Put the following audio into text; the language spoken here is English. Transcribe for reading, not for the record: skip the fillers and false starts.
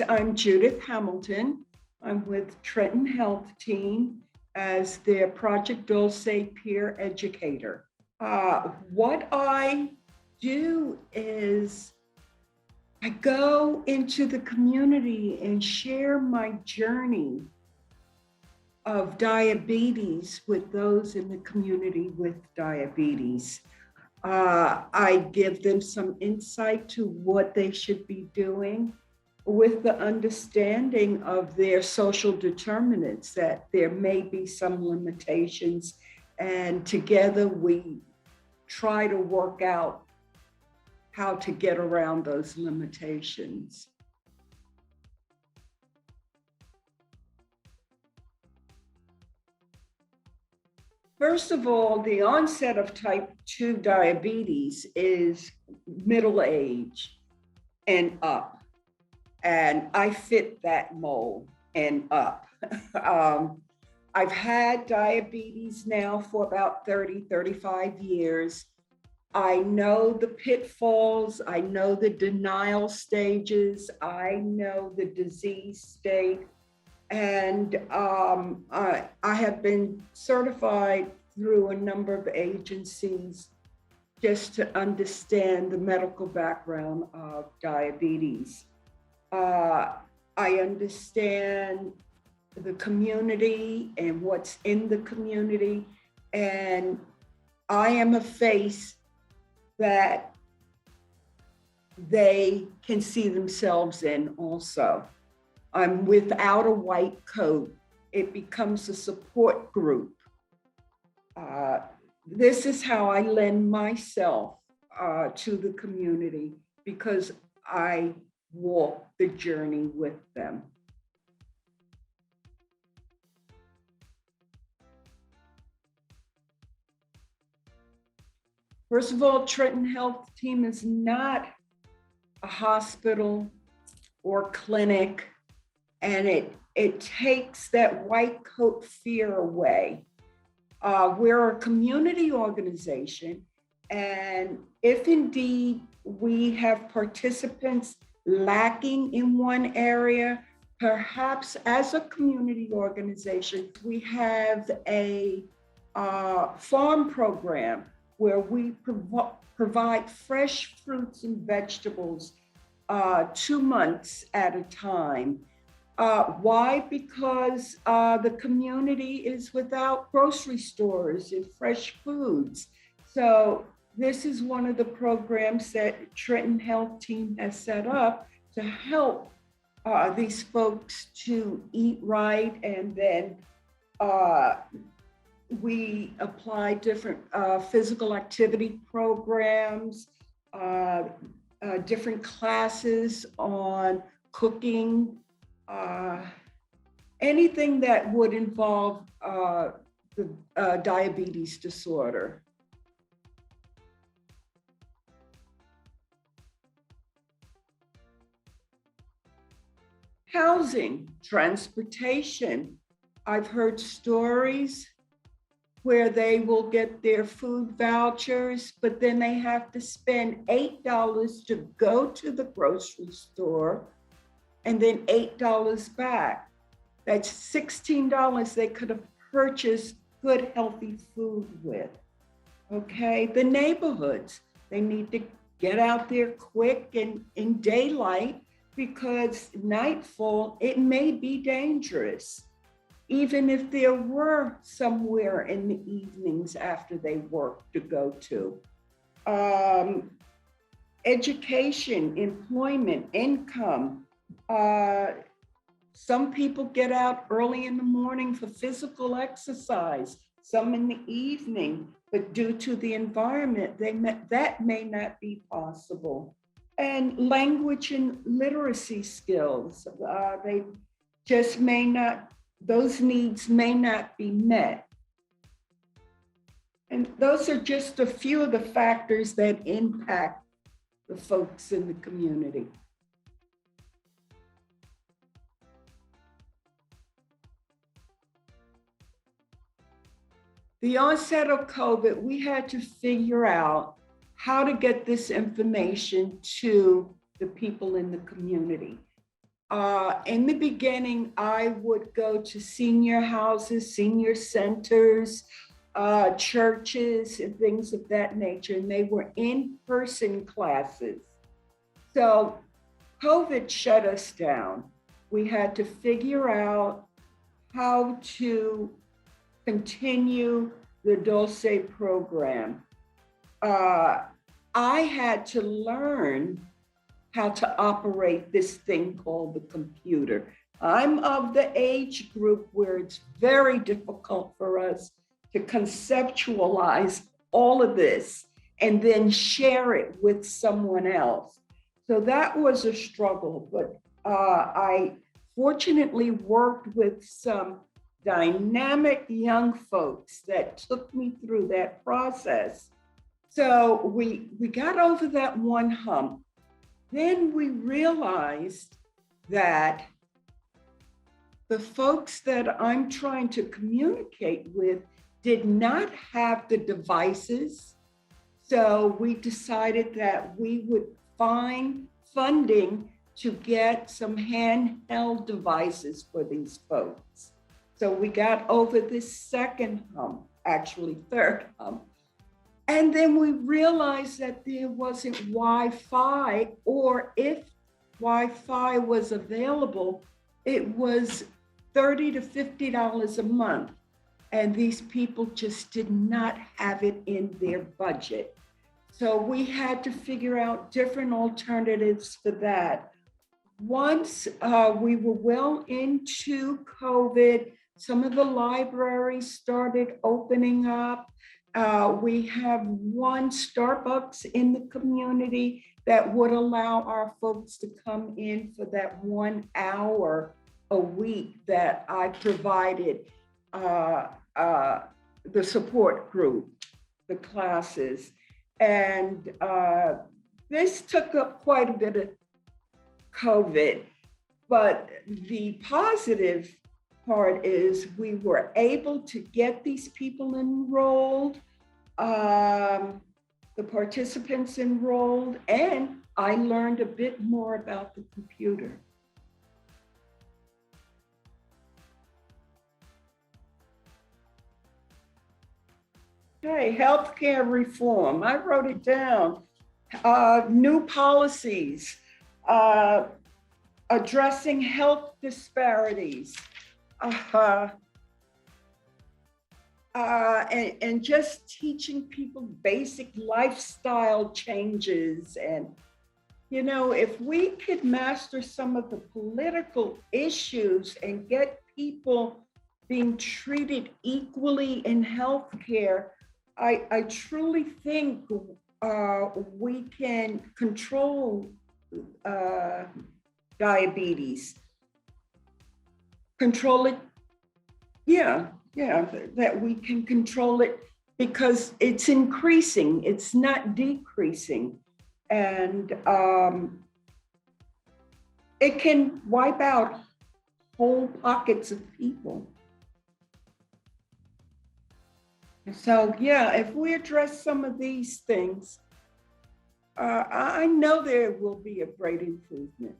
I'm Judith Hamilton. I'm with Trenton Health Team as their Project Dulce Peer Educator. What I do is I go into the community and share my journey of diabetes with those in the community with diabetes. I give them some insight to what they should be doing with the understanding of their social determinants, that there may be some limitations, and together we try to work out how to get around those limitations. First of all, the onset of type 2 diabetes is middle age and up. And I fit that mold and up. I've had diabetes now for about 35 years. I know the pitfalls, I know the denial stages, I know the disease state, and I have been certified through a number of agencies just to understand the medical background of diabetes. I understand the community and what's in the community, and I am a face that they can see themselves in also. I'm without a white coat. It becomes a support group. This is how I lend myself to the community, because I walk the journey with them. First of all, Trenton Health Team is not a hospital or clinic, and it takes that white coat fear away. We're a community organization, and if indeed we have participants lacking in one area, perhaps as a community organization, we have a farm program where we provide fresh fruits and vegetables 2 months at a time. Why? Because the community is without grocery stores and fresh foods. So this is one of the programs that Trenton Health Team has set up to help these folks to eat right. And then we apply different physical activity programs, different classes on cooking, anything that would involve the diabetes disorder. Housing, transportation. I've heard stories where they will get their food vouchers, but then they have to spend $8 to go to the grocery store and then $8 back. That's $16 they could have purchased good, healthy food with. Okay, the neighborhoods, they need to get out there quick and in daylight, because nightfall, it may be dangerous, even if there were somewhere in the evenings after they work to go to. Education, employment, income. Some people get out early in the morning for physical exercise, some in the evening, but due to the environment, that may not be possible. And language and literacy skills, they just may not, those needs may not be met. And those are just a few of the factors that impact the folks in the community. The onset of COVID, we had to figure out how to get this information to the people in the community. In the beginning, I would go to senior houses, senior centers, churches, and things of that nature, and they were in-person classes. So COVID shut us down. We had to figure out how to continue the Dulce program. I had to learn how to operate this thing called the computer. I'm of the age group where it's very difficult for us to conceptualize all of this and then share it with someone else. So that was a struggle, but I fortunately worked with some dynamic young folks that took me through that process. So we got over that one hump. Then we realized that the folks that I'm trying to communicate with did not have the devices. So we decided that we would find funding to get some handheld devices for these folks. So we got over this second hump, actually third hump. And then we realized that there wasn't Wi-Fi, or if Wi-Fi was available, it was $30 to $50 a month. And these people just did not have it in their budget. So we had to figure out different alternatives for that. Once we were well into COVID, some of the libraries started opening up. We have one Starbucks in the community that would allow our folks to come in for that 1 hour a week that I provided the support group, the classes. And this took up quite a bit of COVID, but the positive part is we were able to get these people enrolled, the participants enrolled, and I learned a bit more about the computer. Okay, healthcare reform. I wrote it down. New policies, addressing health disparities, and just teaching people basic lifestyle changes. And, you know, if we could master some of the political issues and get people being treated equally in healthcare, I truly think we can control diabetes. Control it, yeah, that we can control it because it's increasing, it's not decreasing. And it can wipe out whole pockets of people. So yeah, if we address some of these things, I know there will be a great improvement.